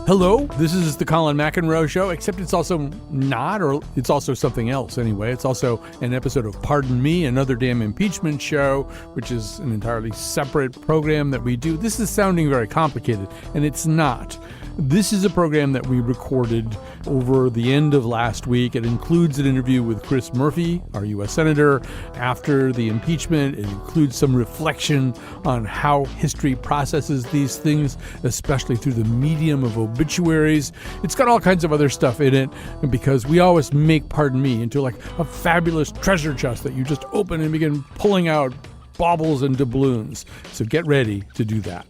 Hello, this is the Colin McEnroe Show, except it's also not, or it's also something else anyway. It's also an episode of Pardon Me, Another Damn Impeachment Show, which is an entirely separate program that we do. This is sounding very complicated, and it's not. This is a program that we recorded over the end of last week. It includes an interview with Chris Murphy, our U.S. Senator, after the impeachment. It includes some reflection on how history processes these things, especially through the medium of obituaries. It's got all kinds of other stuff in it, because we always make Pardon Me into like a fabulous treasure chest that you just open and begin pulling out baubles and doubloons. So get ready to do that.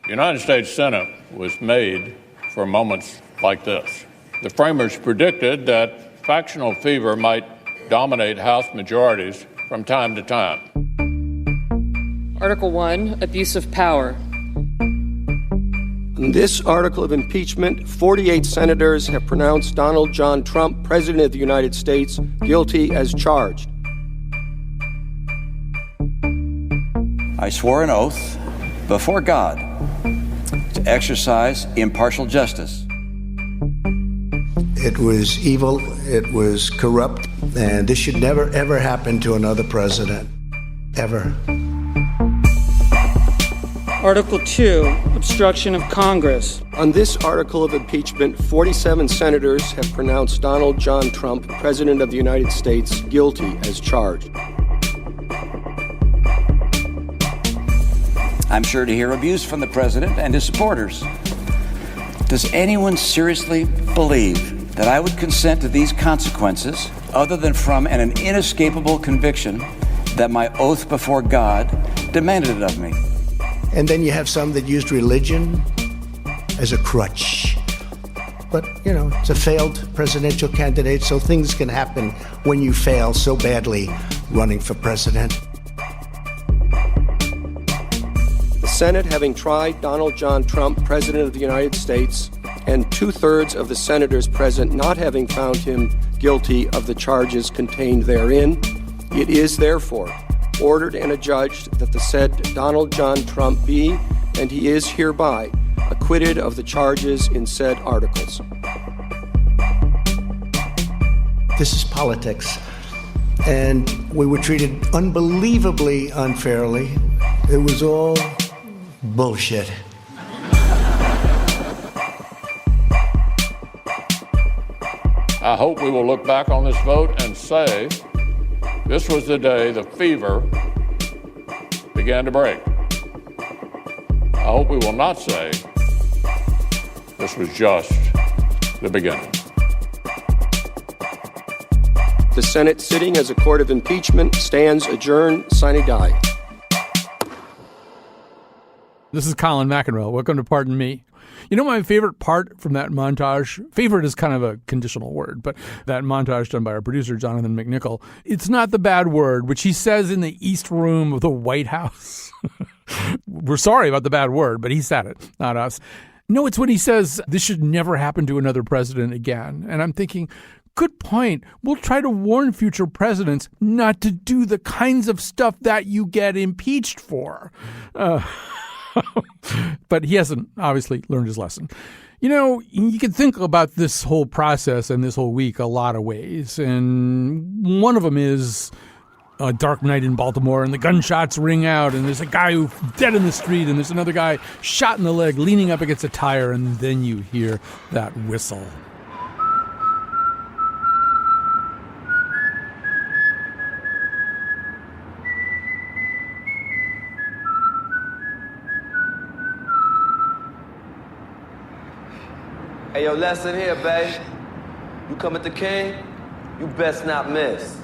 The United States Senate was made for moments like this. The framers predicted that factional fever might dominate House majorities from time to time. Article 1, abuse of power. In this article of impeachment, 48 senators have pronounced Donald John Trump, President of the United States, guilty as charged. I swore an oath before God to exercise impartial justice. It was evil, it was corrupt, and this should never, ever happen to another president. Ever. Article 2, obstruction of Congress. On this article of impeachment, 47 senators have pronounced Donald John Trump, President of the United States, guilty as charged. I'm sure to hear abuse from the president and his supporters. Does anyone seriously believe that I would consent to these consequences other than from an inescapable conviction that my oath before God demanded it of me? And then you have some that used religion as a crutch. But, you know, it's a failed presidential candidate, so things can happen when you fail so badly running for president. The Senate, having tried Donald John Trump, President of the United States, and 2/3 of the senators present not having found him guilty of the charges contained therein, it is therefore ordered and adjudged that the said Donald John Trump be, and he is hereby, acquitted of the charges in said articles. This is politics, and we were treated unbelievably unfairly. It was all bullshit. I hope we will look back on this vote and say, this was the day the fever began to break. I hope we will not say, this was just the beginning. The Senate, sitting as a court of impeachment, stands adjourned, sine die. This is Colin McEnroe. Welcome to Pardon Me. You know my favorite part from that montage? Favorite is kind of a conditional word, but that montage done by our producer, Jonathan McNichol, it's not the bad word, which he says in the East Room of the White House. We're sorry about the bad word, but he said it, not us. No, it's when he says, this should never happen to another president again. And I'm thinking, good point. We'll try to warn future presidents not to do the kinds of stuff that you get impeached for. But he hasn't obviously learned his lesson. You know, you can think about this whole process and this whole week a lot of ways. And one of them is a dark night in Baltimore and the gunshots ring out and there's a guy who's dead in the street and there's another guy shot in the leg leaning up against a tire, and then you hear that whistle. Hey, yo, lesson here, babe. You come at the king, you best not miss.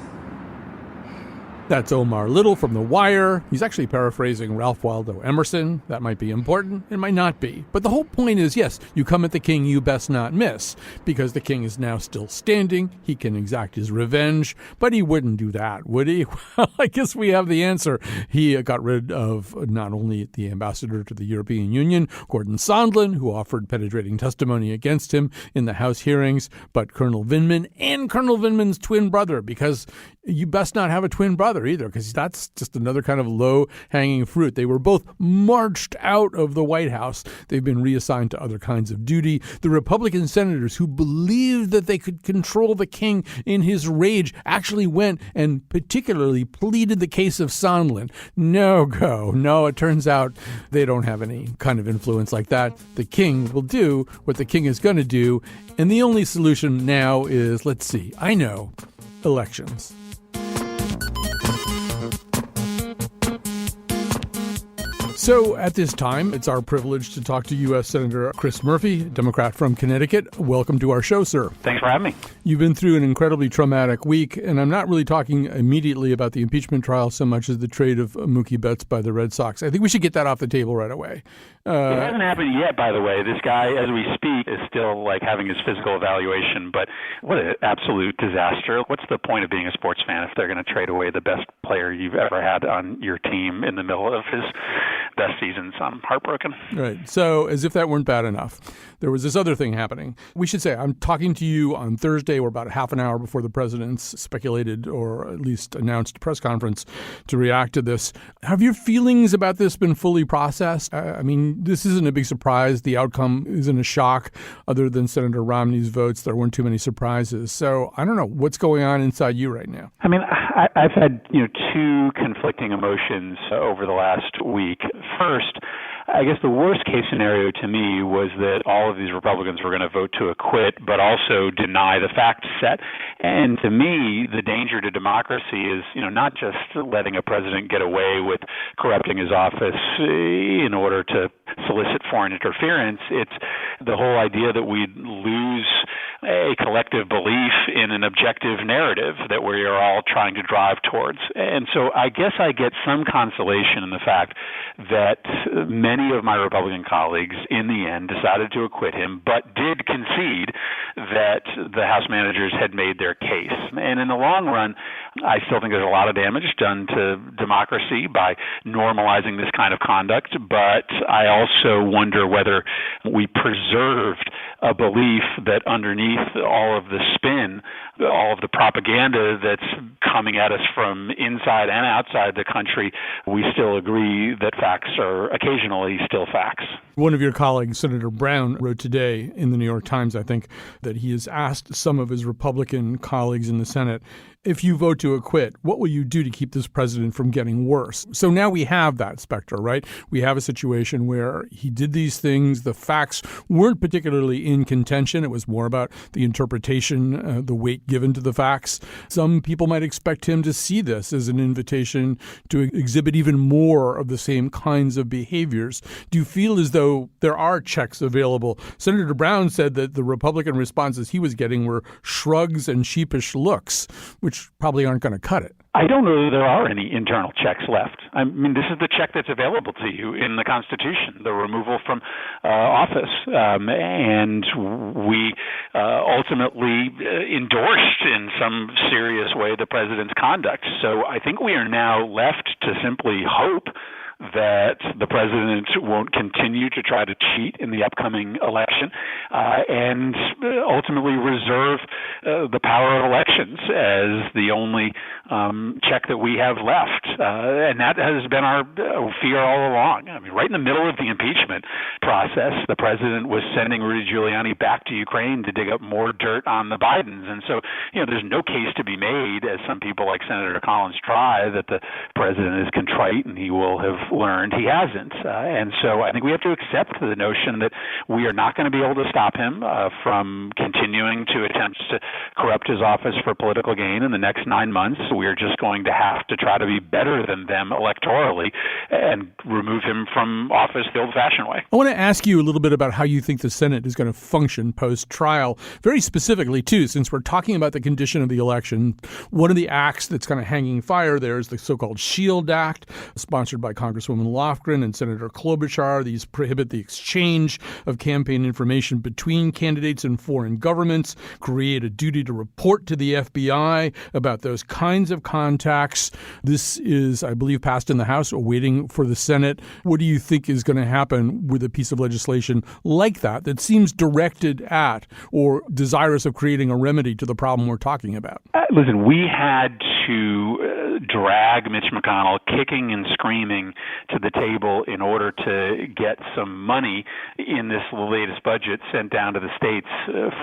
That's Omar Little from The Wire. He's actually paraphrasing Ralph Waldo Emerson. That might be important. It might not be. But the whole point is, yes, you come at the king, you best not miss. Because the king is now still standing. He can exact his revenge. But he wouldn't do that, would he? Well, I guess we have the answer. He got rid of not only the ambassador to the European Union, Gordon Sondland, who offered penetrating testimony against him in the House hearings, but Colonel Vindman and Colonel Vindman's twin brother, because you best not have a twin brother either, because that's just another kind of low-hanging fruit. They were both marched out of the White House. They've been reassigned to other kinds of duty. The Republican senators who believed that they could control the king in his rage actually went and particularly pleaded the case of Sondland. No, it turns out they don't have any kind of influence like that. The king will do what the king is going to do, and the only solution now is, elections. So at this time, it's our privilege to talk to U.S. Senator Chris Murphy, Democrat from Connecticut. Welcome to our show, sir. Thanks for having me. You've been through an incredibly traumatic week, and I'm not really talking immediately about the impeachment trial so much as the trade of Mookie Betts by the Red Sox. I think we should get that off the table right away. It hasn't happened yet, by the way. This guy, as we speak, is still having his physical evaluation, but what an absolute disaster. What's the point of being a sports fan if they're going to trade away the best player you've ever had on your team in the middle of his best seasons? I'm heartbroken. Right. So as if that weren't bad enough, there was this other thing happening. We should say I'm talking to you on Thursday, or about half an hour before the president's speculated or at least announced press conference to react to this. Have your feelings about this been fully processed? I mean, this isn't a big surprise. The outcome isn't a shock. Other than Senator Romney's votes, there weren't too many surprises. So I don't know. What's going on inside you right now? I mean, I've had two conflicting emotions over the last week. First, I guess the worst case scenario to me was that all of these Republicans were going to vote to acquit, but also deny the fact set. And to me, the danger to democracy is, not just letting a president get away with corrupting his office in order to solicit foreign interference. It's the whole idea that we'd lose a collective belief in an objective narrative that we are all trying to drive towards. And so I guess I get some consolation in the fact that many of my Republican colleagues in the end decided to acquit him, but did concede that the House managers had made their case. And in the long run, I still think there's a lot of damage done to democracy by normalizing this kind of conduct, but I also wonder whether we preserved a belief that underneath all of the spin, all of the propaganda that's coming at us from inside and outside the country, we still agree that facts are occasionally still facts. One of your colleagues, Senator Brown, wrote today in the New York Times, I think, that he has asked some of his Republican colleagues in the Senate, if you vote to acquit, what will you do to keep this president from getting worse? So now we have that specter, right? We have a situation where he did these things. The facts weren't particularly in contention. It was more about the interpretation, the weight given to the facts. Some people might expect him to see this as an invitation to exhibit even more of the same kinds of behaviors. Do you feel as though there are checks available? Senator Brown said that the Republican responses he was getting were shrugs and sheepish looks, which probably aren't going to cut it. I don't know that there are any internal checks left. I mean, this is the check that's available to you in the Constitution, the removal from office. And we ultimately endorsed in some serious way the president's conduct. So I think we are now left to simply hope that the president won't continue to try to cheat in the upcoming election and ultimately reserve the power of elections as the only check that we have left. And that has been our fear all along. I mean, right in the middle of the impeachment process, the president was sending Rudy Giuliani back to Ukraine to dig up more dirt on the Bidens. And so, there's no case to be made, as some people like Senator Colin try, that the president is contrite and he will have learned, he hasn't. And so I think we have to accept the notion that we are not going to be able to stop him from continuing to attempt to corrupt his office for political gain in the next 9 months. We're just going to have to try to be better than them electorally and remove him from office the old-fashioned way. I want to ask you a little bit about how you think the Senate is going to function post-trial. Very specifically, too, since we're talking about the condition of the election, one of the acts that's kind of hanging fire there is the so-called SHIELD Act, sponsored by Congresswoman Lofgren and Senator Klobuchar. These prohibit the exchange of campaign information between candidates and foreign governments, create a duty to report to the FBI about those kinds of contacts. This is, I believe, passed in the House, waiting for the Senate. What do you think is going to happen with a piece of legislation like that seems directed at or desirous of creating a remedy to the problem we're talking about? Listen, we had to drag Mitch McConnell kicking and screaming to the table in order to get some money in this latest budget sent down to the states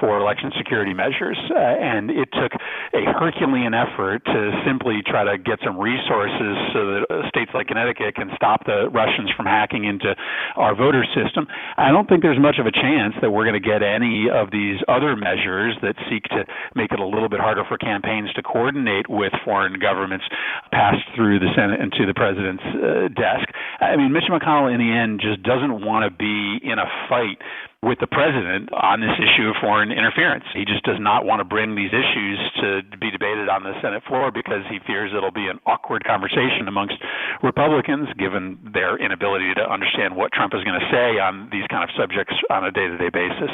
for election security measures. And it took a Herculean effort to simply try to get some resources so that states like Connecticut can stop the Russians from hacking into our voter system. I don't think there's much of a chance that we're going to get any of these other measures that seek to make it a little bit harder for campaigns to coordinate with foreign governments passed through the Senate and to the president's desk. I mean, Mitch McConnell, in the end, just doesn't want to be in a fight with the president on this issue of foreign interference. He just does not want to bring these issues to be debated on the Senate floor because he fears it'll be an awkward conversation amongst Republicans, given their inability to understand what Trump is going to say on these kind of subjects on a day-to-day basis.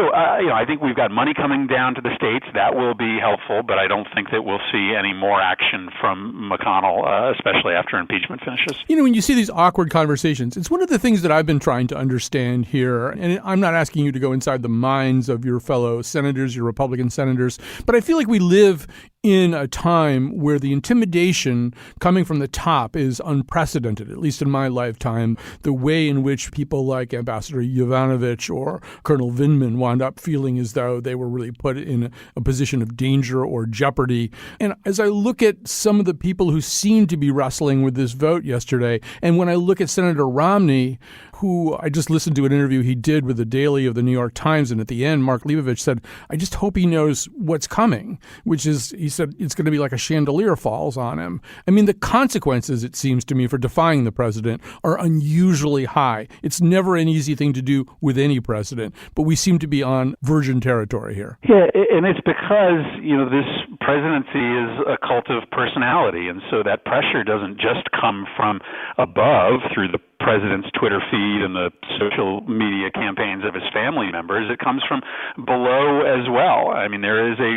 So, I think we've got money coming down to the states. That will be helpful, but I don't think that we'll see any more action from McConnell, especially after impeachment finishes. When you see these awkward conversations, it's one of the things that I've been trying to understand here, and I'm not asking you to go inside the minds of your fellow senators, your Republican senators, but I feel like we live in a time where the intimidation coming from the top is unprecedented, at least in my lifetime. The way in which people like Ambassador Yovanovitch or Colonel Vindman wound up feeling as though they were really put in a position of danger or jeopardy. And as I look at some of the people who seem to be wrestling with this vote yesterday, and when I look at Senator Romney, who I just listened to an interview he did with the Daily of the New York Times, and at the end, Mark Leibovich said, I just hope he knows what's coming, which is, he said, it's going to be like a chandelier falls on him. I mean, the consequences, it seems to me, for defying the president are unusually high. It's never an easy thing to do with any president, but we seem to be on virgin territory here. Yeah, and it's because, this presidency is a cult of personality, and so that pressure doesn't just come from above through the president's Twitter feed and the social media campaigns of his family members. It comes from below as well. I mean, there is a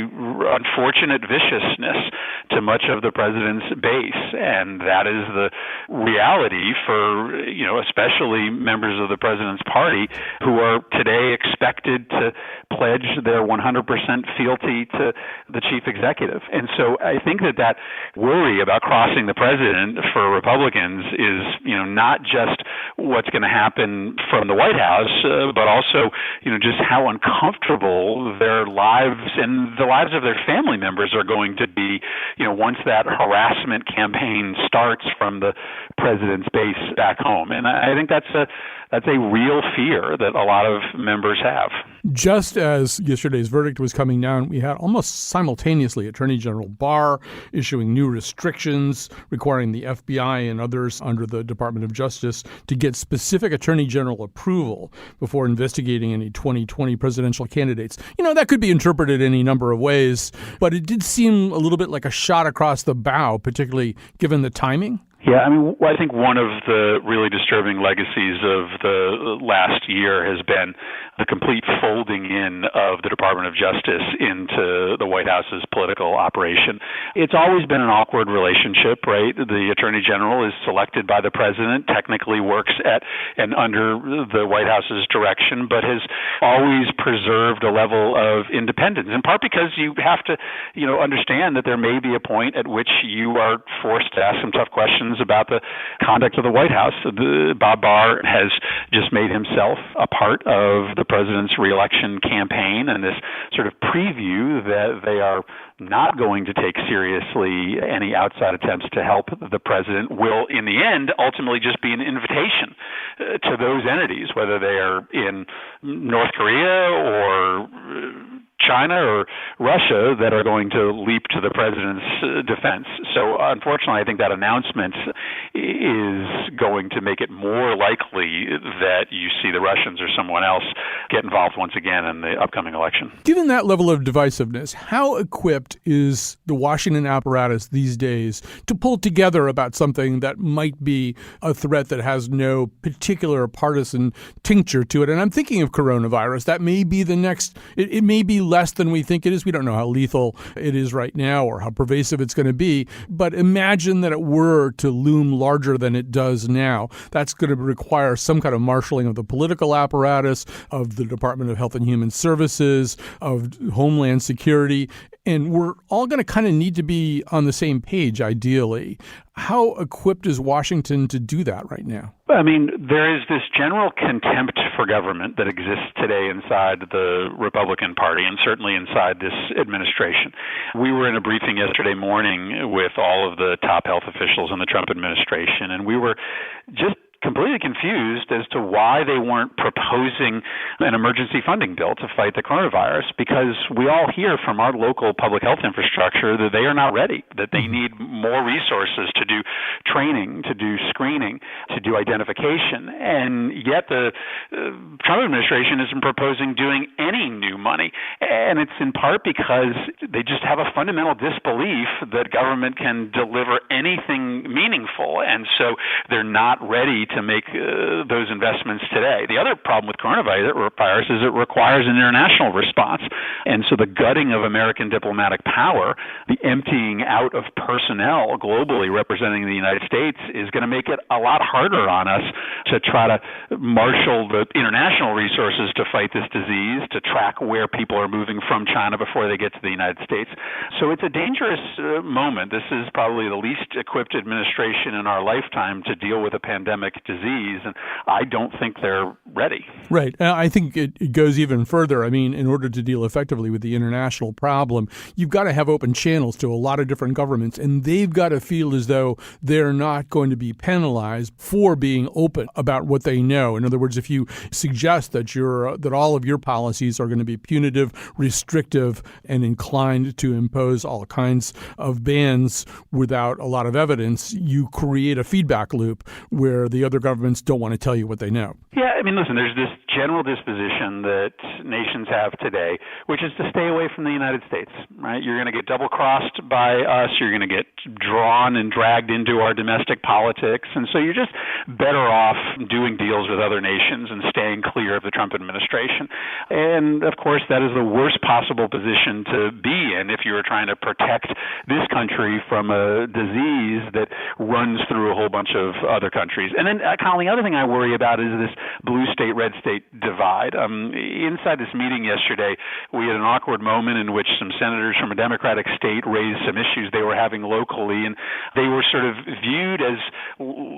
unfortunate viciousness to much of the president's base, and that is the reality for, especially members of the president's party who are today expected to pledge their 100% fealty to the chief executive. And so I think that worry about crossing the president for Republicans is, not just what's going to happen from the White House, but also, just how uncomfortable their lives and the lives of their family members are going to be, once that harassment campaign starts from the president's base back home. And I think that's a real fear that a lot of members have. Just as yesterday's verdict was coming down, we had almost simultaneously Attorney General Barr issuing new restrictions requiring the FBI and others under the Department of Justice to get specific Attorney General approval before investigating any 2020 presidential candidates. That could be interpreted any number of ways, but it did seem a little bit like a shot across the bow, particularly given the timing. Yeah, I think one of the really disturbing legacies of the last year has been the complete folding in of the Department of Justice into the White House's political operation. It's always been an awkward relationship, right? The Attorney General is selected by the president, technically works at and under the White House's direction, but has always preserved a level of independence, in part because you have to, understand that there may be a point at which you are forced to ask some tough questions questions about the conduct of the White House. Bob Barr has just made himself a part of the president's reelection campaign, and this sort of preview that they are not going to take seriously any outside attempts to help the president will, in the end, ultimately just be an invitation to those entities, whether they are in North Korea or China or Russia, that are going to leap to the president's defense. So unfortunately, I think that announcement is going to make it more likely that you see the Russians or someone else get involved once again in the upcoming election. Given that level of divisiveness, how equipped is the Washington apparatus these days to pull together about something that might be a threat that has no particular partisan tincture to it? And I'm thinking of coronavirus. That may be the next, it may be less than we think it is. We don't know how lethal it is right now or how pervasive it's going to be. But imagine that it were to loom larger than it does now. That's going to require some kind of marshaling of the political apparatus, of the Department of Health and Human Services, of Homeland Security. And we're all going to kind of need to be on the same page, ideally. How equipped is Washington to do that right now? I mean, there is this general contempt for government that exists today inside the Republican Party and certainly inside this administration. We were in a briefing yesterday morning with all of the top health officials in the Trump administration, and we were just completely confused as to why they weren't proposing an emergency funding bill to fight the coronavirus, because we all hear from our local public health infrastructure that they are not ready, that they need more resources to do training, to do screening, to do identification. And yet the Trump administration isn't proposing doing any new money. And it's in part because they just have a fundamental disbelief that government can deliver anything meaningful. And so they're not ready to make those investments today. The other problem with coronavirus is it requires an international response. And so the gutting of American diplomatic power, the emptying out of personnel globally representing the United States, is going to make it a lot harder on us to try to marshal the international resources to fight this disease, to track where people are moving from China before they get to the United States. So it's a dangerous moment. This is probably the least equipped administration in our lifetime to deal with a pandemic disease, and I don't think they're ready. Right. I think it goes even further. I mean, in order to deal effectively with the international problem, you've got to have open channels to a lot of different governments, and they've got to feel as though they're not going to be penalized for being open about what they know. In other words, if you suggest that that all of your policies are going to be punitive, restrictive, and inclined to impose all kinds of bans without a lot of evidence, you create a feedback loop where the other governments don't want to tell you what they know. Yeah, I mean, listen, there's this general disposition that nations have today, which is to stay away from the United States, right? You're going to get double-crossed by us. You're going to get drawn and dragged into our domestic politics. And so you're just better off doing deals with other nations and staying clear of the Trump administration. And, of course, that is the worst possible position to be in if you were trying to protect this country from a disease that runs through a whole bunch of other countries. And then, Colin, the other thing I worry about is this blue state, red state divide. Inside this meeting yesterday, we had an awkward moment in which some senators from a Democratic state raised some issues they were having locally, and they were sort of viewed as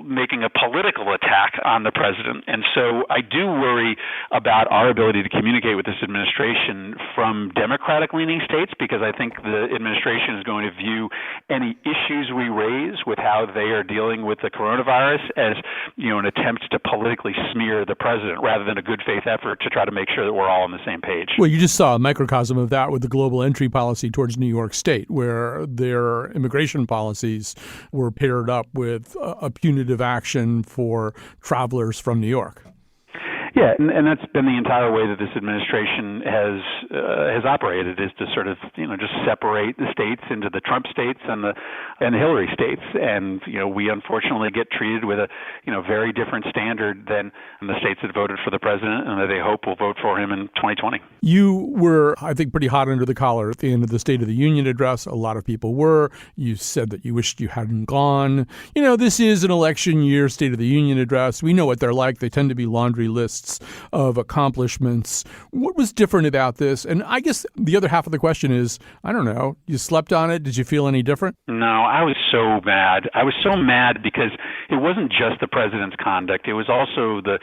making a political attack on the president. And so I do worry about our ability to communicate with this administration from Democratic-leaning states, because I think the administration is going to view any issues we raise with how they are dealing with the coronavirus as, an attempt to politically smear the president rather than a good faith effort to try to make sure that we're all on the same page. Well, you just saw a microcosm of that with the global entry policy towards New York State, where their immigration policies were paired up with a punitive action for travelers from New York. Yeah, and that's been the entire way that this administration has operated, is to sort of just separate the states into the Trump states and the Hillary states, and we unfortunately get treated with a very different standard than the states that voted for the president and that they hope will vote for him in 2020. You were, I think, pretty hot under the collar at the end of the State of the Union address. A lot of people were. You said that you wished you hadn't gone. This is an election year State of the Union address. We know what they're like. They tend to be laundry lists lists of accomplishments. What was different about this? And I guess the other half of the question is, I don't know, you slept on it? Did you feel any different? No, I was so mad. I was so mad because it wasn't just the president's conduct. It was also the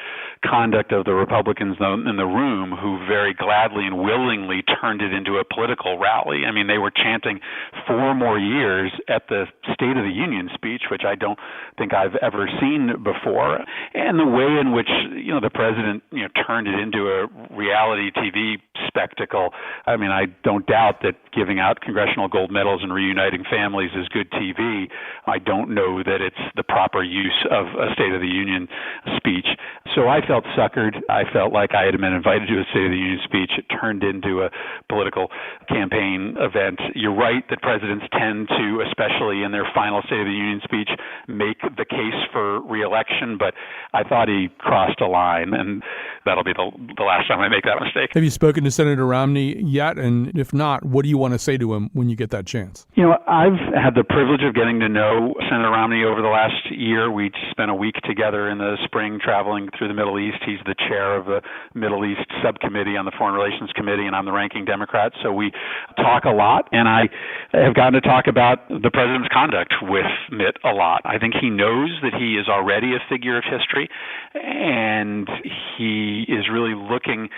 conduct of the Republicans in the room who very gladly and willingly turned it into a political rally. I mean, they were chanting 4 more years at the State of the Union speech, which I don't think I've ever seen before. And the way in which, the president, turned it into a reality TV spectacle. I mean, I don't doubt that giving out congressional gold medals and reuniting families is good TV. I don't know that it's the proper use of a State of the Union speech. So I felt suckered. I felt like I had been invited to a State of the Union speech. It turned into a political campaign event. You're right that presidents tend to, especially in their final State of the Union speech, make the case for re-election, but I thought he crossed a line, and that'll be the last time I make that mistake. Have you spoken to Senator Romney yet? And if not, what do you want to say to him when you get that chance? I've had the privilege of getting to know Senator Romney over the last year. We spent a week together in the spring traveling through the Middle East. He's the chair of the Middle East subcommittee on the Foreign Relations Committee, and I'm the ranking Democrat. So we talk a lot, and I have gotten to talk about the president's conduct with Mitt a lot. I think he knows that he is already a figure of history, and he is really looking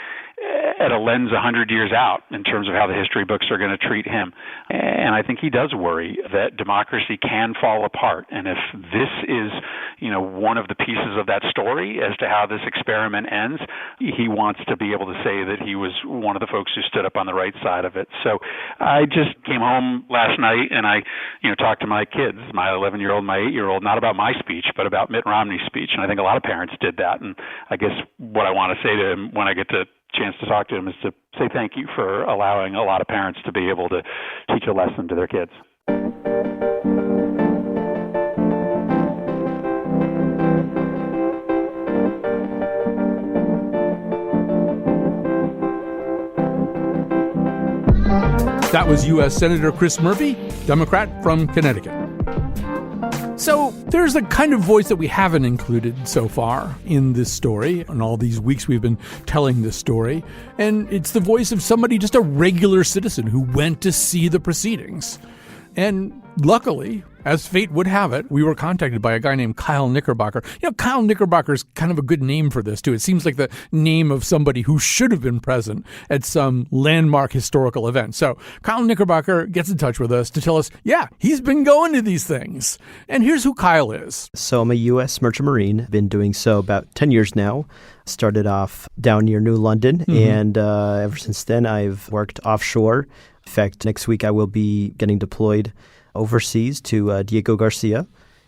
at a lens 100 years out in terms of how the history books are going to treat him. And I think he does worry that democracy can fall apart. And if this is, one of the pieces of that story as to how this experiment ends, he wants to be able to say that he was one of the folks who stood up on the right side of it. So I just came home last night and I, talked to my kids, my 11-year-old, my 8-year-old, not about my speech, but about Mitt Romney's speech. And I think a lot of parents did that. And I guess what I want to say to him when I get to chance to talk to him is to say thank you for allowing a lot of parents to be able to teach a lesson to their kids. That was U.S. Senator Chris Murphy, Democrat from Connecticut. So there's a kind of voice that we haven't included so far in this story. In all these weeks we've been telling this story. And it's the voice of somebody, just a regular citizen who went to see the proceedings. And luckily, as fate would have it, we were contacted by a guy named Kyle Knickerbocker. Kyle Knickerbocker is kind of a good name for this, too. It seems like the name of somebody who should have been present at some landmark historical event. So Kyle Knickerbocker gets in touch with us to tell us, he's been going to these things. And here's who Kyle is. So I'm a U.S. Merchant Marine. Been doing so about 10 years now. Started off down near New London, and ever since then I've worked offshore. In fact, next week I will be getting deployed overseas to Diego Garcia.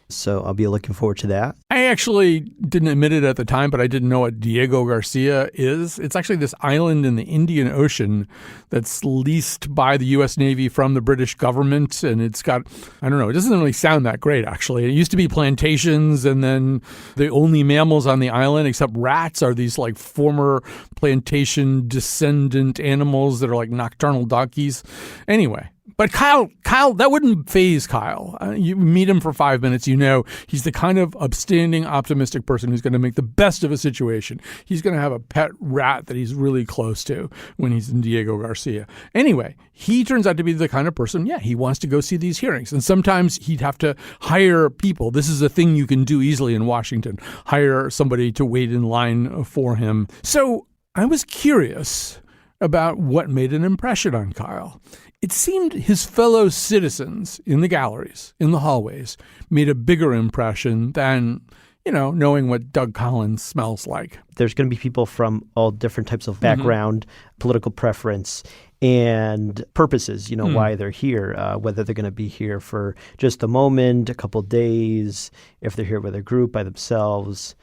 So I'll be looking forward to that. I actually didn't admit it at the time, but I didn't know what Diego Garcia is. It's actually this island in the Indian Ocean that's leased by the U.S. Navy from the British government. And it's got, I don't know, it doesn't really sound that great, actually. It used to be plantations, and then the only mammals on the island, except rats, are these like former plantation descendant animals that are like nocturnal donkeys. Anyway. But Kyle, that wouldn't faze Kyle. You meet him for 5 minutes, he's the kind of upstanding, optimistic person who's going to make the best of a situation. He's going to have a pet rat that he's really close to when he's in Diego Garcia. Anyway, he turns out to be the kind of person, he wants to go see these hearings. And sometimes he'd have to hire people. This is a thing you can do easily in Washington, hire somebody to wait in line for him. So I was curious about what made an impression on Kyle. It seemed his fellow citizens in the galleries, in the hallways, made a bigger impression than, knowing what Doug Collins smells like. There's going to be people from all different types of background, political preference, and purposes, why they're here, whether they're going to be here for just a moment, a couple of days, if they're here with a group by themselves.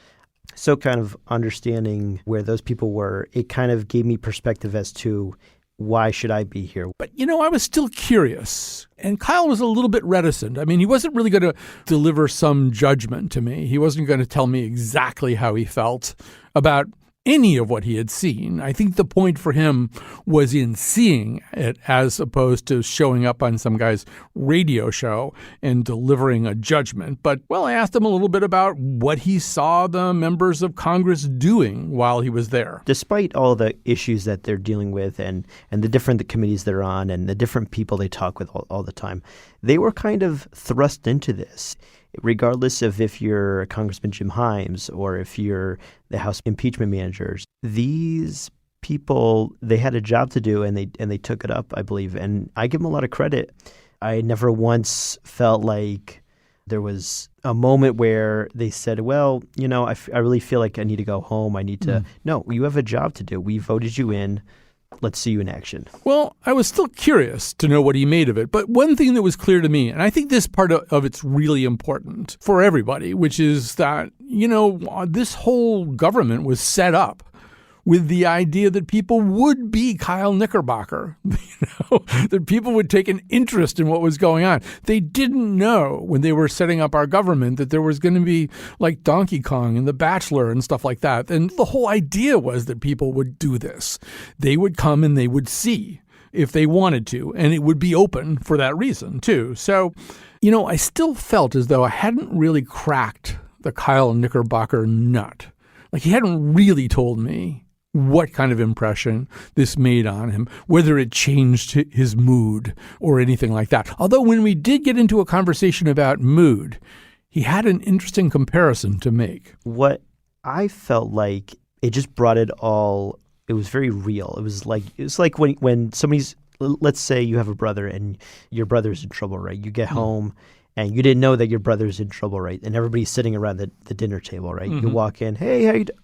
So kind of understanding where those people were, it kind of gave me perspective as to why should I be here? But, I was still curious. And Kyle was a little bit reticent. I mean, he wasn't really going to deliver some judgment to me. He wasn't going to tell me exactly how he felt about any of what he had seen. I think the point for him was in seeing it as opposed to showing up on some guy's radio show and delivering a judgment. But, well, I asked him a little bit about what he saw the members of Congress doing while he was there. Despite all the issues that they're dealing with and the different committees they're on and the different people they talk with all the time, they were kind of thrust into this. Regardless of if you're Congressman Jim Himes or if you're the House impeachment managers, these people, they had a job to do and they took it up, I believe. And I give them a lot of credit. I never once felt like there was a moment where they said, well, I really feel like I need to go home. I need to. No, you have a job to do. We voted you in. Let's see you in action. Well, I was still curious to know what he made of it. But one thing that was clear to me, and I think this part of it's really important for everybody, which is that, this whole government was set up with the idea that people would be Kyle Knickerbocker, that people would take an interest in what was going on. They didn't know when they were setting up our government that there was going to be like Donkey Kong and The Bachelor and stuff like that. And the whole idea was that people would do this. They would come and they would see if they wanted to, and it would be open for that reason too. So, I still felt as though I hadn't really cracked the Kyle Knickerbocker nut. Like he hadn't really told me what kind of impression this made on him, whether it changed his mood or anything like that. Although when we did get into a conversation about mood, he had an interesting comparison to make. What I felt like, it just brought it all, it was very real. It was like when somebody's, let's say you have a brother and your brother's in trouble, right? You get home and you didn't know that your brother's in trouble, right? And everybody's sitting around the dinner table, right? You walk in, hey, how you doing?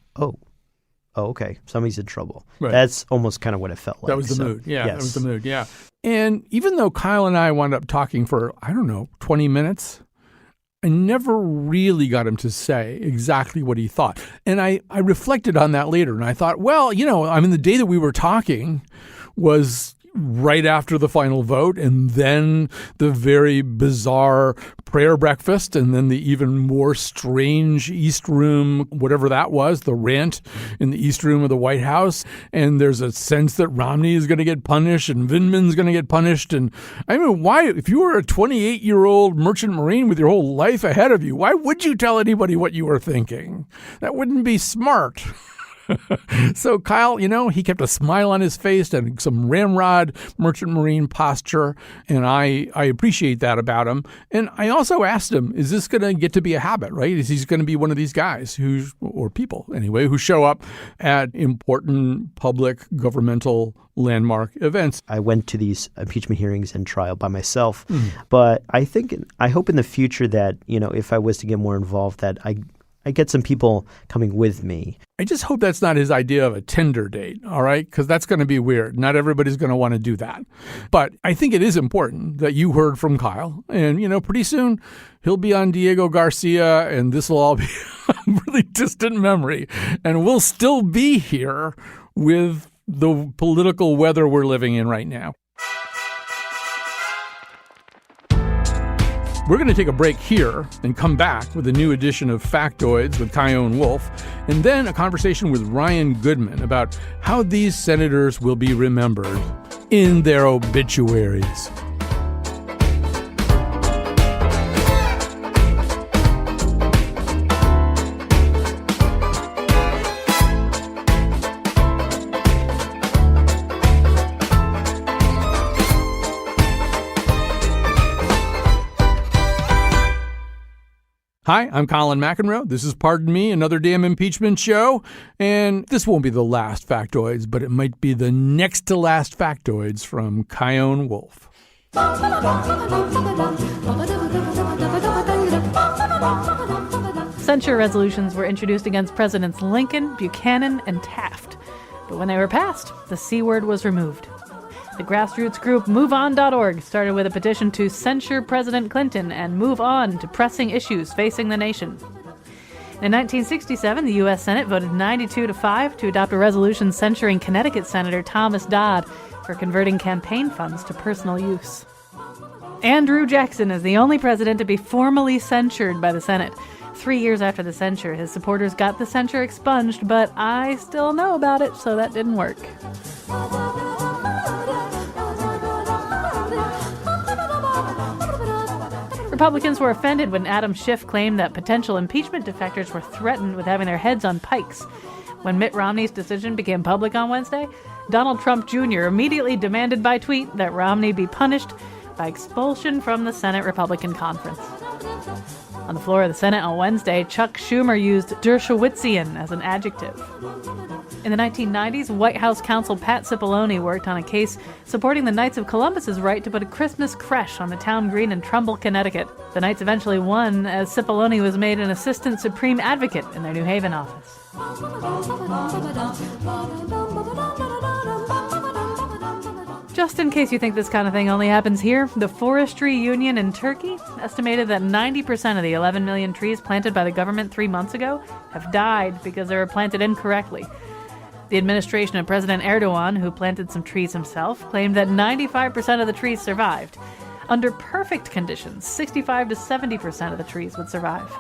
Oh, okay. Somebody's in trouble. Right. That's almost kind of what it felt like. That was the mood. Yeah, yes. That was the mood. Yeah. And even though Kyle and I wound up talking for, 20 minutes, I never really got him to say exactly what he thought. And I reflected on that later and I thought, well, the day that we were talking was right after the final vote, and then the very bizarre prayer breakfast, and then the even more strange East Room, whatever that was, the rant in the East Room of the White House. And there's a sense that Romney is going to get punished and Vindman's going to get punished. And why, if you were a 28-year-old merchant marine with your whole life ahead of you, why would you tell anybody what you were thinking? That wouldn't be smart. So Kyle, he kept a smile on his face and some ramrod merchant marine posture, and I appreciate that about him. And I also asked him, is this going to get to be a habit, right? Is he going to be one of these guys or people anyway, who show up at important public governmental landmark events? I went to these impeachment hearings and trial by myself, but I hope in the future that, if I was to get more involved, that I get some people coming with me. I just hope that's not his idea of a Tinder date, all right? Because that's going to be weird. Not everybody's going to want to do that. But I think it is important that you heard from Kyle. And, pretty soon he'll be on Diego Garcia, and this will all be a really distant memory. And we'll still be here with the political weather we're living in right now. We're going to take a break here and come back with a new edition of Factoids with Chion Wolf, and then a conversation with Ryan Goodman about how these senators will be remembered in their obituaries. Hi, I'm Colin McEnroe. This is Pardon Me, another damn impeachment show. And this won't be the last Factoids, but it might be the next to last Factoids from Chion Wolf. Censure resolutions were introduced against Presidents Lincoln, Buchanan, and Taft. But when they were passed, the C word was removed. The grassroots group MoveOn.org started with a petition to censure President Clinton and move on to pressing issues facing the nation. In 1967, the U.S. Senate voted 92-5 to adopt a resolution censuring Connecticut Senator Thomas Dodd for converting campaign funds to personal use. Andrew Jackson is the only president to be formally censured by the Senate. 3 years after the censure, his supporters got the censure expunged, but I still know about it, so that didn't work. Republicans were offended when Adam Schiff claimed that potential impeachment defectors were threatened with having their heads on pikes. When Mitt Romney's decision became public on Wednesday, Donald Trump Jr. immediately demanded by tweet that Romney be punished by expulsion from the Senate Republican Conference. On the floor of the Senate on Wednesday, Chuck Schumer used Dershowitzian as an adjective. In the 1990s, White House counsel Pat Cipollone worked on a case supporting the Knights of Columbus's right to put a Christmas creche on the town green in Trumbull, Connecticut. The Knights eventually won, as Cipollone was made an assistant supreme advocate in their New Haven office. Just in case you think this kind of thing only happens here, the Forestry Union in Turkey estimated that 90% of the 11 million trees planted by the government 3 months ago have died because they were planted incorrectly. The administration of President Erdogan, who planted some trees himself, claimed that 95% of the trees survived. Under perfect conditions, 65 to 70% of the trees would survive.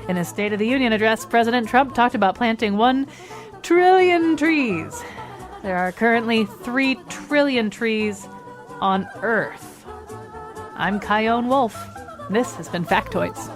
In his State of the Union address, President Trump talked about planting 1 trillion trees. There are currently 3 trillion trees on Earth. I'm Chion Wolf. This has been Factoids.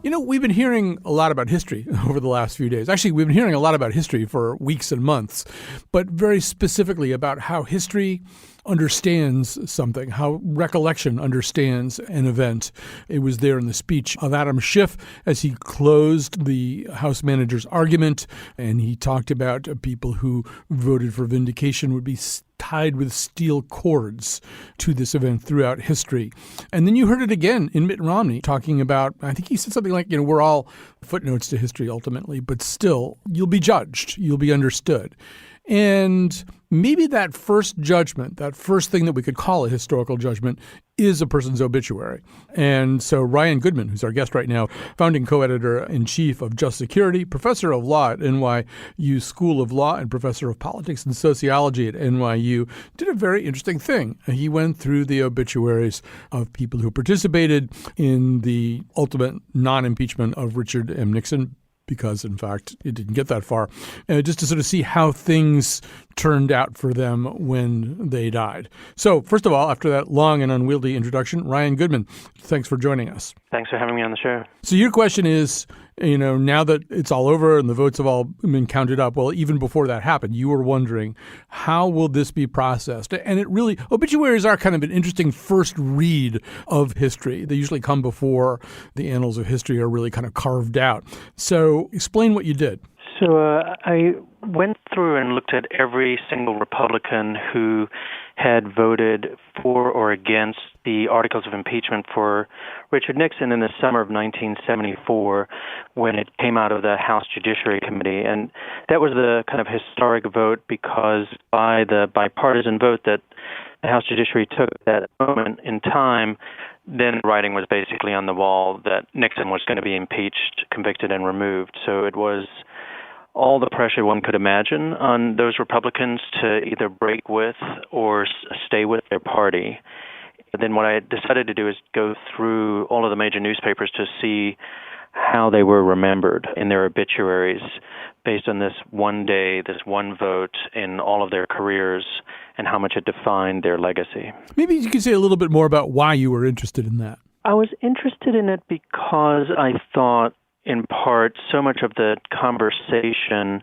You know, we've been hearing a lot about history over the last few days. Actually, we've been hearing a lot about history for weeks and months, but very specifically about how history understands something, how recollection understands an event. It was there in the speech of Adam Schiff as he closed the House manager's argument, and he talked about people who voted for vindication would be tied with steel cords to this event throughout history. And then you heard it again in Mitt Romney talking about, I think he said something like, we're all footnotes to history ultimately, but still, you'll be judged, you'll be understood. And maybe that first judgment, that first thing that we could call a historical judgment, is a person's obituary. And so Ryan Goodman, who's our guest right now, founding co-editor-in-chief of Just Security, professor of law at NYU School of Law, and professor of politics and sociology at NYU, did a very interesting thing. He went through the obituaries of people who participated in the ultimate non-impeachment of Richard M. Nixon, because, in fact, it didn't get that far, just to sort of see how things turned out for them when they died. So, first of all, after that long and unwieldy introduction, Ryan Goodman, thanks for joining us. Thanks for having me on the show. So your question is, now that it's all over and the votes have all been counted up, well, even before that happened, you were wondering, how will this be processed? And it really, obituaries are kind of an interesting first read of history. They usually come before the annals of history are really kind of carved out. So explain what you did. So I went through and looked at every single Republican who had voted for or against the articles of impeachment for Richard Nixon in the summer of 1974 when it came out of the House Judiciary Committee. And that was the kind of historic vote because by the bipartisan vote that the House Judiciary took at that moment in time, then writing was basically on the wall that Nixon was going to be impeached, convicted, and removed. So it was all the pressure one could imagine on those Republicans to either break with or stay with their party. But then what I decided to do is go through all of the major newspapers to see how they were remembered in their obituaries based on this one day, this one vote in all of their careers and how much it defined their legacy. Maybe you could say a little bit more about why you were interested in that. I was interested in it because I thought, in part, so much of the conversation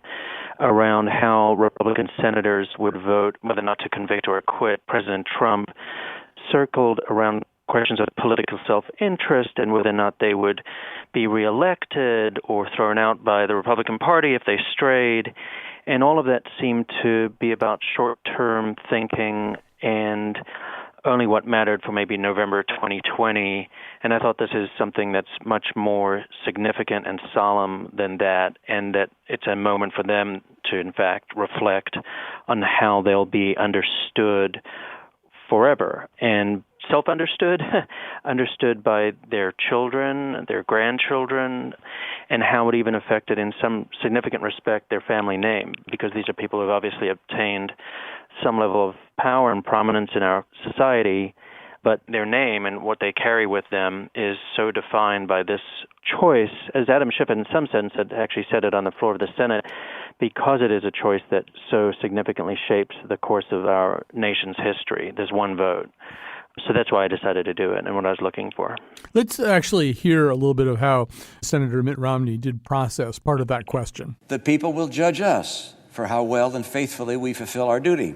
around how Republican senators would vote, whether or not to convict or acquit President Trump, circled around questions of political self-interest and whether or not they would be reelected or thrown out by the Republican Party if they strayed. And all of that seemed to be about short-term thinking and only what mattered for maybe November 2020. And I thought this is something that's much more significant and solemn than that, and that it's a moment for them to, in fact, reflect on how they'll be understood forever. And self-understood, understood by their children, their grandchildren, and how it even affected in some significant respect their family name, because these are people who have obviously obtained some level of power and prominence in our society, but their name and what they carry with them is so defined by this choice, as Adam Schiff in some sense had actually said it on the floor of the Senate, because it is a choice that so significantly shapes the course of our nation's history, this one vote. So that's why I decided to do it and what I was looking for. Let's actually hear a little bit of how Senator Mitt Romney did process part of that question. The people will judge us for how well and faithfully we fulfill our duty.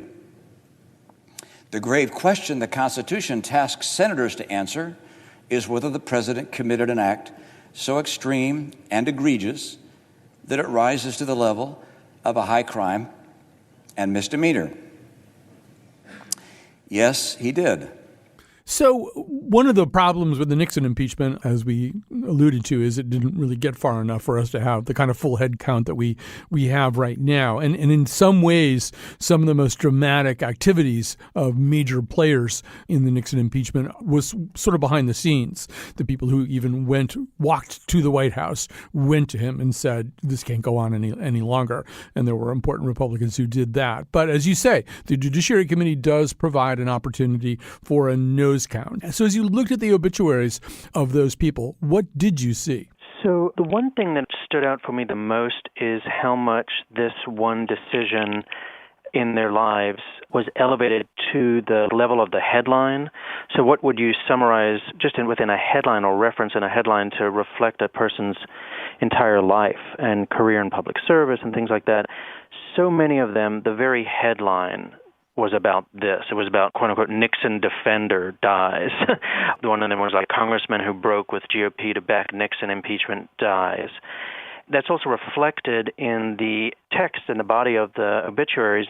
The grave question the Constitution tasks senators to answer is whether the president committed an act so extreme and egregious that it rises to the level of a high crime and misdemeanor. Yes, he did. So one of the problems with the Nixon impeachment, as we alluded to, is it didn't really get far enough for us to have the kind of full head count that we have right now. And in some ways, some of the most dramatic activities of major players in the Nixon impeachment was sort of behind the scenes. The people who even walked to the White House, went to him and said, this can't go on any longer. And there were important Republicans who did that. But as you say, the Judiciary Committee does provide an opportunity for a nose count. So as you looked at the obituaries of those people, what did you see? So the one thing that stood out for me the most is how much this one decision in their lives was elevated to the level of the headline. So what would you summarize just within a headline or reference in a headline to reflect a person's entire life and career in public service and things like that? So many of them, the very headline was about this. It was about, quote-unquote, Nixon defender dies. One of them was like, congressman who broke with GOP to back Nixon impeachment dies. That's also reflected in the text and the body of the obituaries.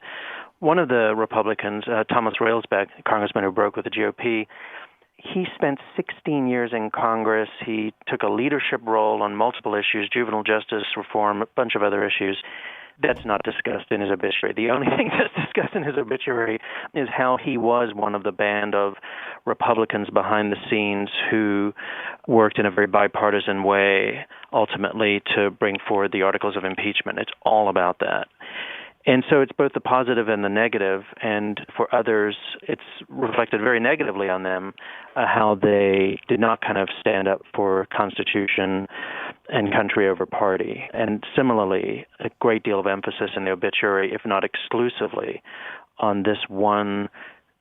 One of the Republicans, Thomas Railsback, congressman who broke with the GOP, he spent 16 years in Congress. He took a leadership role on multiple issues, juvenile justice reform, a bunch of other issues. That's not discussed in his obituary. The only thing that's discussed in his obituary is how he was one of the band of Republicans behind the scenes who worked in a very bipartisan way, ultimately, to bring forward the articles of impeachment. It's all about that. And so it's both the positive and the negative, and for others, it's reflected very negatively on them, how they did not kind of stand up for Constitution and country over party. And similarly, a great deal of emphasis in the obituary, if not exclusively, on this one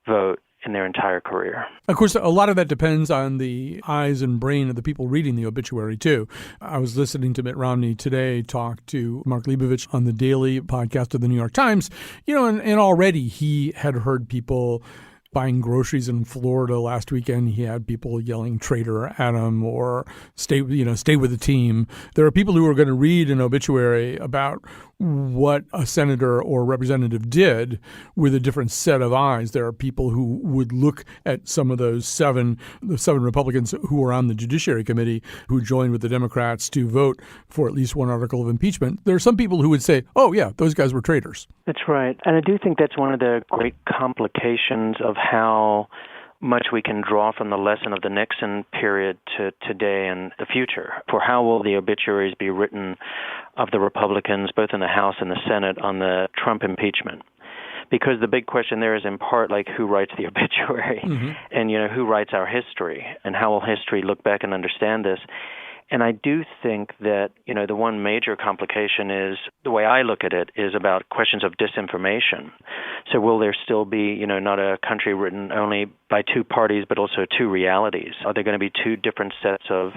vote in their entire career. Of course, a lot of that depends on the eyes and brain of the people reading the obituary, too. I was listening to Mitt Romney today talk to Mark Leibovich on the Daily podcast of the New York Times, and already he had heard people buying groceries in Florida last weekend. He had people yelling traitor at him or stay with the team. There are people who are going to read an obituary about what a senator or representative did with a different set of eyes. There are people who would look at some of the seven Republicans who were on the Judiciary Committee who joined with the Democrats to vote for at least one article of impeachment. There are some people who would say, oh, yeah, those guys were traitors. That's right. And I do think that's one of the great complications of how much we can draw from the lesson of the Nixon period to today and the future. For how will the obituaries be written of the Republicans, both in the House and the Senate, on the Trump impeachment? Because the big question there is in part like who writes the obituary and, who writes our history and how will history look back and understand this? And I do think that, the one major complication is, the way I look at it, is about questions of disinformation. So will there still be, not a country written only by two parties, but also two realities? Are there going to be two different sets of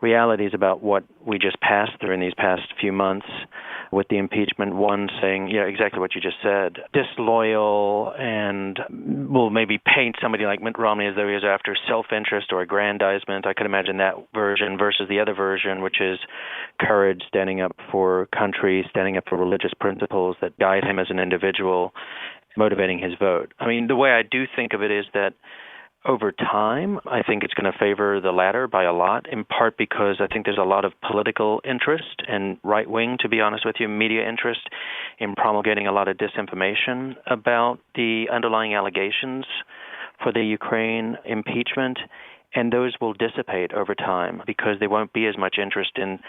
realities about what we just passed through in these past few months with the impeachment? One saying, exactly what you just said, disloyal, and will maybe paint somebody like Mitt Romney as though he is after self-interest or aggrandizement. I could imagine that version versus the other version, which is courage, standing up for country, standing up for religious principles that guide him as an individual, motivating his vote. I mean, the way I do think of it is that over time, I think it's going to favor the latter by a lot, in part because I think there's a lot of political interest and right-wing, to be honest with you, media interest in promulgating a lot of disinformation about the underlying allegations for the Ukraine impeachment. And those will dissipate over time because there won't be as much interest in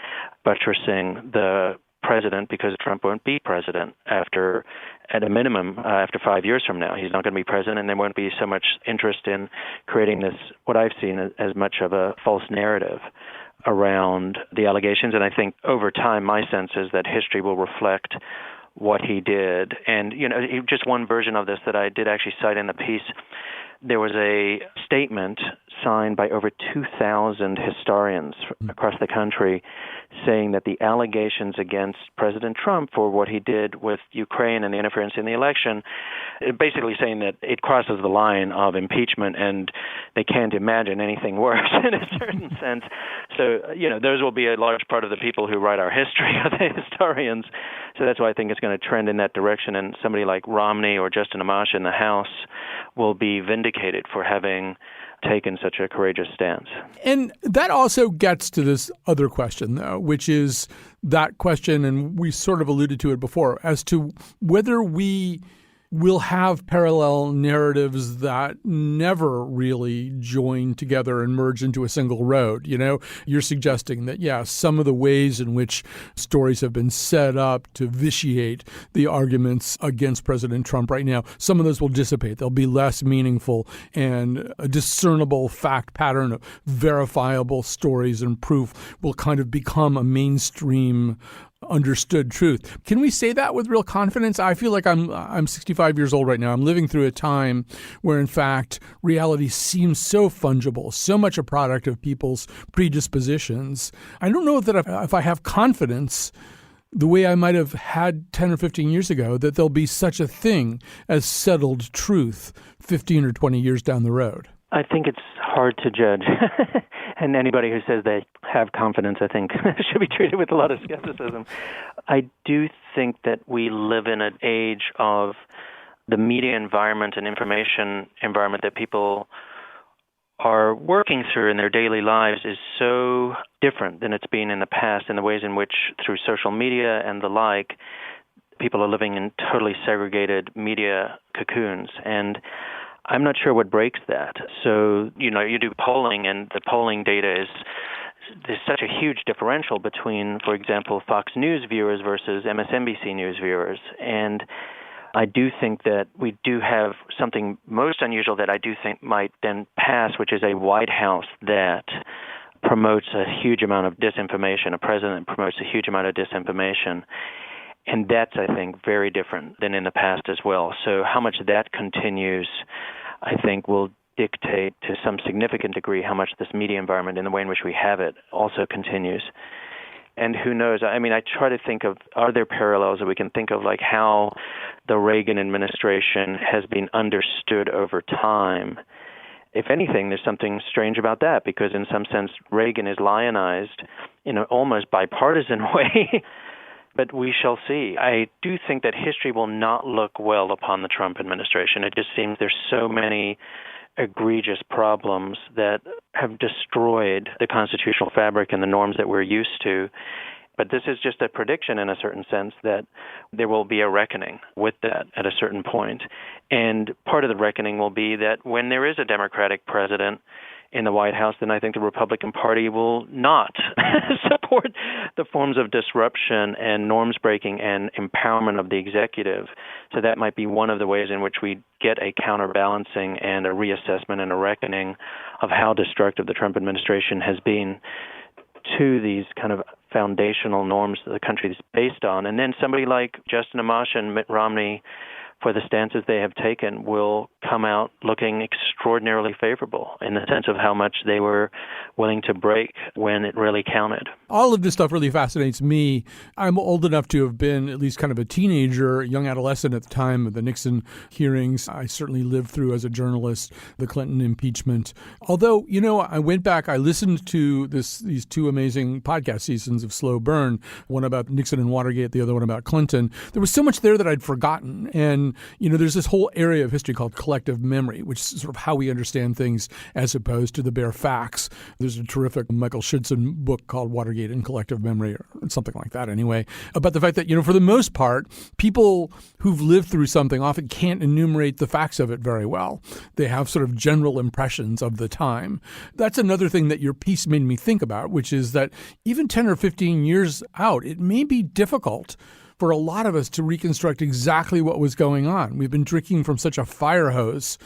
buttressing the president because Trump won't be president at a minimum, after 5 years from now. He's not going to be president, and there won't be so much interest in creating this, what I've seen as much of a false narrative around the allegations. And I think over time, my sense is that history will reflect what he did. And, just one version of this that I did actually cite in the piece, there was a statement signed by over 2,000 historians across the country saying that the allegations against President Trump for what he did with Ukraine and the interference in the election, basically saying that it crosses the line of impeachment and they can't imagine anything worse in a certain sense. So, those will be a large part of the people who write our history, are the historians. So that's why I think it's going to trend in that direction. And somebody like Romney or Justin Amash in the House will be vindicated for having taken such a courageous stance. And that also gets to this other question, though, which is that question, and we sort of alluded to it before, as to whether we will have parallel narratives that never really join together and merge into a single road. You're suggesting that, some of the ways in which stories have been set up to vitiate the arguments against President Trump right now, some of those will dissipate. They'll be less meaningful, and a discernible fact pattern of verifiable stories and proof will kind of become a mainstream understood truth. Can we say that with real confidence? I feel like I'm 65 years old right now. I'm living through a time where, in fact, reality seems so fungible, so much a product of people's predispositions. I don't know that if I have confidence the way I might have had 10 or 15 years ago, that there'll be such a thing as settled truth 15 or 20 years down the road. I think it's hard to judge. And anybody who says they have confidence, I think, should be treated with a lot of skepticism. I do think that we live in an age of the media environment and information environment that people are working through in their daily lives is so different than it's been in the past, in the ways in which, through social media and the like, people are living in totally segregated media cocoons. And I'm not sure what breaks that. So, you do polling, and the polling data there's such a huge differential between, for example, Fox News viewers versus MSNBC News viewers. And I do think that we do have something most unusual that I do think might then pass, which is a White House that promotes a huge amount of disinformation, a president promotes a huge amount of disinformation. And that's, I think, very different than in the past as well. So how much that continues, I think, will dictate to some significant degree how much this media environment, in the way in which we have it, also continues. And who knows? I mean, I try to think of, are there parallels that we can think of, like how the Reagan administration has been understood over time? If anything, there's something strange about that, because in some sense, Reagan is lionized in an almost bipartisan way. But we shall see. I do think that history will not look well upon the Trump administration. It just seems there's so many egregious problems that have destroyed the constitutional fabric and the norms that we're used to. But this is just a prediction in a certain sense that there will be a reckoning with that at a certain point. And part of the reckoning will be that when there is a Democratic president in the White House, then I think the Republican Party will not support the forms of disruption and norms breaking and empowerment of the executive. So that might be one of the ways in which we get a counterbalancing and a reassessment and a reckoning of how destructive the Trump administration has been to these kind of foundational norms that the country is based on. And then somebody like Justin Amash and Mitt Romney, for the stances they have taken, will come out looking extraordinarily favorable in the sense of how much they were willing to break when it really counted. All of this stuff really fascinates me. I'm old enough to have been at least kind of a teenager, young adolescent at the time of the Nixon hearings. I certainly lived through, as a journalist, the Clinton impeachment. Although, I went back, I listened to these two amazing podcast seasons of Slow Burn, one about Nixon and Watergate, the other one about Clinton. There was so much there that I'd forgotten. And there's this whole area of history called collective memory, which is sort of how we understand things as opposed to the bare facts. There's There's a terrific Michael Schudson book called Watergate and Collective Memory, or something like that anyway, about the fact that, for the most part, people who've lived through something often can't enumerate the facts of it very well. They have sort of general impressions of the time. That's another thing that your piece made me think about, which is that even 10 or 15 years out, it may be difficult for a lot of us to reconstruct exactly what was going on. We've been drinking from such a fire hose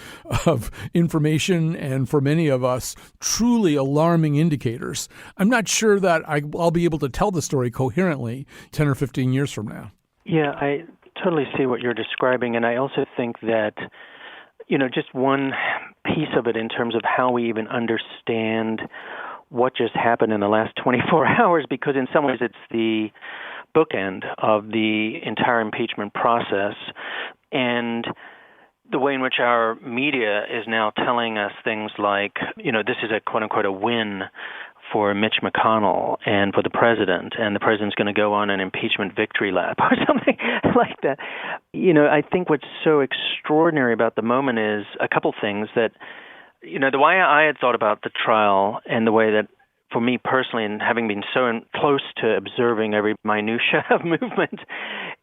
of information and, for many of us, truly alarming indicators. I'm not sure that I'll be able to tell the story coherently 10 or 15 years from now. Yeah, I totally see what you're describing, and I also think that, just one piece of it in terms of how we even understand what just happened in the last 24 hours, because in some ways it's the bookend of the entire impeachment process, and the way in which our media is now telling us things like, this is a quote-unquote a win for Mitch McConnell and for the president, and the president's going to go on an impeachment victory lap or something like that. I think what's so extraordinary about the moment is a couple things that, the way I had thought about the trial and the way that, for me personally, and having been so close to observing every minutia of movement,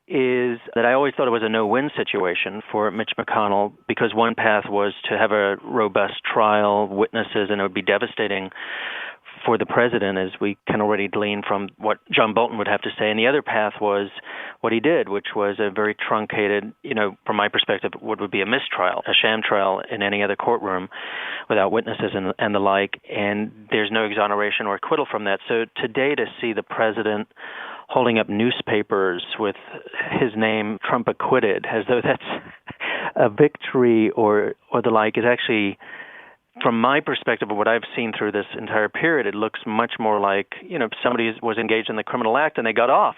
is that I always thought it was a no-win situation for Mitch McConnell, because one path was to have a robust trial, witnesses, and it would be devastating for the president, as we can already glean from what John Bolton would have to say. And the other path was what he did, which was a very truncated, from my perspective, what would be a mistrial, a sham trial in any other courtroom without witnesses and the like. And there's no exoneration or acquittal from that. So today, to see the president holding up newspapers with his name, Trump acquitted, as though that's a victory or the like, is actually, from my perspective of what I've seen through this entire period, it looks much more like, somebody was engaged in the criminal act and they got off.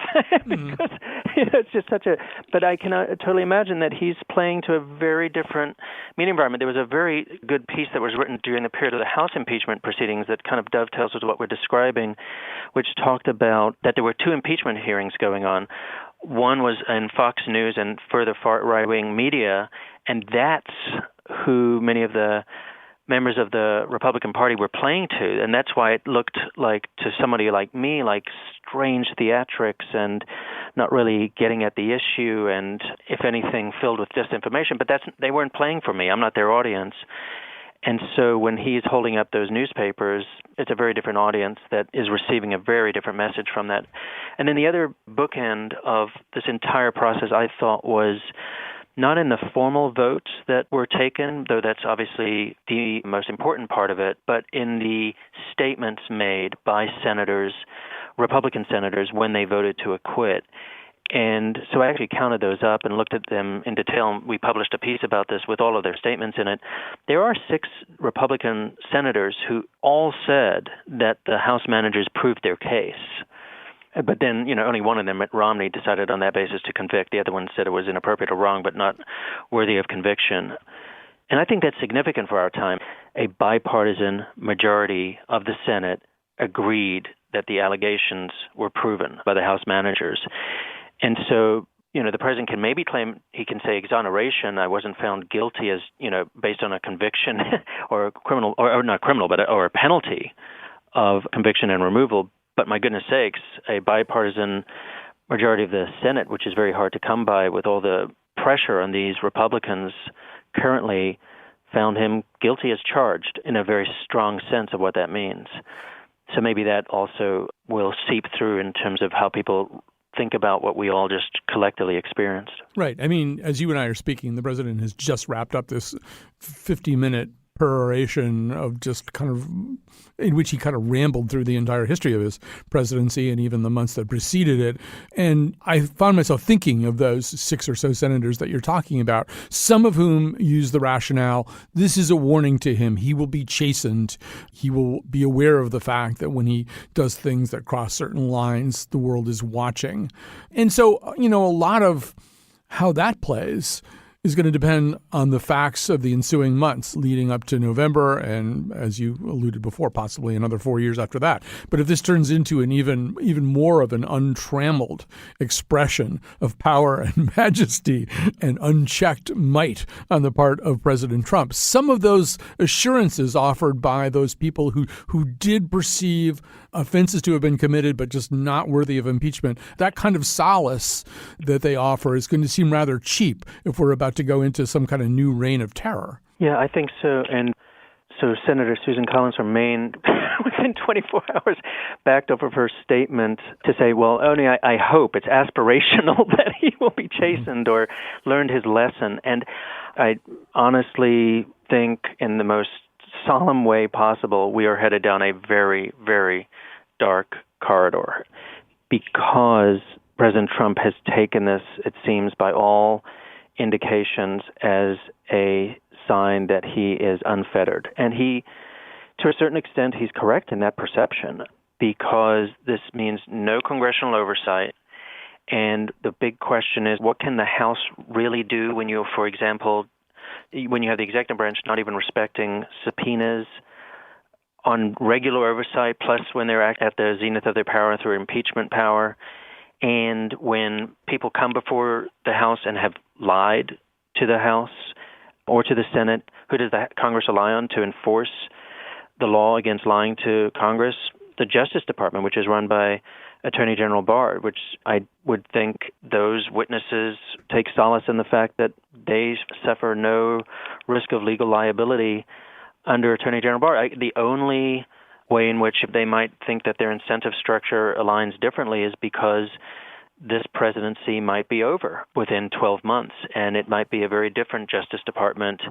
Because, it's just such a... But I can totally imagine that he's playing to a very different media environment. There was a very good piece that was written during the period of the House impeachment proceedings that kind of dovetails with what we're describing, which talked about that there were two impeachment hearings going on. One was in Fox News and further far right-wing media, and that's who many of the members of the Republican Party were playing to, and that's why it looked like, to somebody like me, like strange theatrics and not really getting at the issue, and if anything, filled with disinformation. But they weren't playing for me. I'm not their audience. And so when he's holding up those newspapers, it's a very different audience that is receiving a very different message from that. And then the other bookend of this entire process, I thought, was not in the formal votes that were taken, though that's obviously the most important part of it, but in the statements made by senators, Republican senators, when they voted to acquit. And so I actually counted those up and looked at them in detail. We published a piece about this with all of their statements in it. There are 6 Republican senators who all said that the House managers proved their case. But then, only one of them, Mitt Romney, decided on that basis to convict. The other one said it was inappropriate or wrong, but not worthy of conviction. And I think that's significant for our time. A bipartisan majority of the Senate agreed that the allegations were proven by the House managers. And so, the president can maybe claim, he can say exoneration. I wasn't found guilty as, based on a conviction or a criminal, or not criminal, but or a penalty of conviction and removal. But my goodness sakes, a bipartisan majority of the Senate, which is very hard to come by with all the pressure on these Republicans currently, found him guilty as charged in a very strong sense of what that means. So maybe that also will seep through in terms of how people think about what we all just collectively experienced. Right. I mean, as you and I are speaking, the president has just wrapped up this 50-minute peroration of just kind of in which he kind of rambled through the entire history of his presidency and even the months that preceded it. And I found myself thinking of those 6 or so senators that you're talking about, some of whom use the rationale, this is a warning to him. He will be chastened. He will be aware of the fact that when he does things that cross certain lines, the world is watching. And so, a lot of how that plays is going to depend on the facts of the ensuing months leading up to November and, as you alluded before, possibly another 4 years after that. But if this turns into an even more of an untrammeled expression of power and majesty and unchecked might on the part of President Trump, some of those assurances offered by those people who did perceive offenses to have been committed but just not worthy of impeachment, that kind of solace that they offer is going to seem rather cheap if we're about to go into some kind of new reign of terror. Yeah, I think so. And so Senator Susan Collins from Maine, within 24 hours, backed up of her statement to say, well, only I hope it's aspirational that he will be chastened or learned his lesson. And I honestly think in the most solemn way possible, we are headed down a very, very dark corridor because President Trump has taken this, it seems, by all indications as a sign that he is unfettered. And he, to a certain extent, he's correct in that perception because this means no congressional oversight. And the big question is, what can the House really do when you, for example, when you have the executive branch not even respecting subpoenas on regular oversight, plus when they're at the zenith of their power through impeachment power, and when people come before the House and have lied to the House or to the Senate, who does the Congress rely on to enforce the law against lying to Congress? The Justice Department, which is run by Attorney General Barr, which I would think those witnesses take solace in the fact that they suffer no risk of legal liability under Attorney General Barr. The only way in which they might think that their incentive structure aligns differently is because this presidency might be over within 12 months, and it might be a very different Justice Department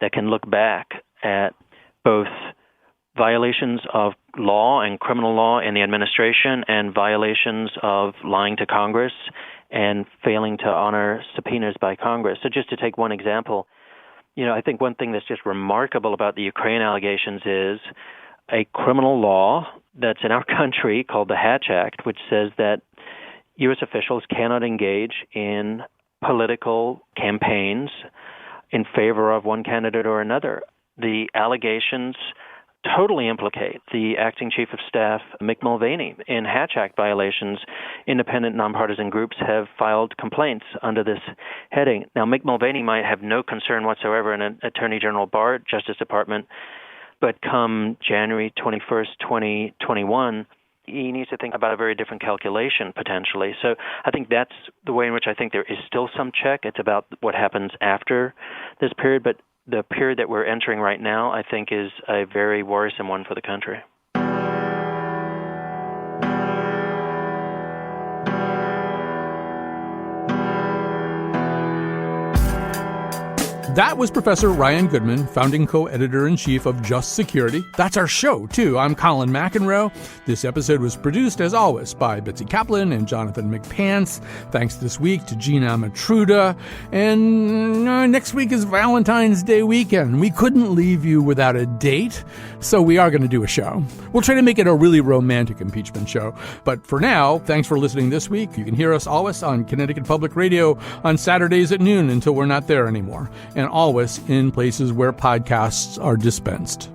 that can look back at both violations of law and criminal law in the administration and violations of lying to Congress and failing to honor subpoenas by Congress. So just to take one example, I think one thing that's just remarkable about the Ukraine allegations is a criminal law that's in our country called the Hatch Act, which says that U.S. officials cannot engage in political campaigns in favor of one candidate or another. The allegations totally implicate the acting chief of staff, Mick Mulvaney. In Hatch Act violations, independent nonpartisan groups have filed complaints under this heading. Now, Mick Mulvaney might have no concern whatsoever in an Attorney General Barr Justice Department, but come January 21st, 2021, he needs to think about a very different calculation potentially. So I think that's the way in which I think there is still some check. It's about what happens after this period, but the period that we're entering right now, I think, is a very worrisome one for the country. That was Professor Ryan Goodman, founding co-editor-in-chief of Just Security. That's our show, too. I'm Colin McEnroe. This episode was produced, as always, by Betsy Kaplan and Jonathan McPants. Thanks this week to Gene Amatruda. And next week is Valentine's Day weekend. We couldn't leave you without a date, so we are going to do a show. We'll try to make it a really romantic impeachment show. But for now, thanks for listening this week. You can hear us always on Connecticut Public Radio on Saturdays at noon until we're not there anymore. And always in places where podcasts are dispensed.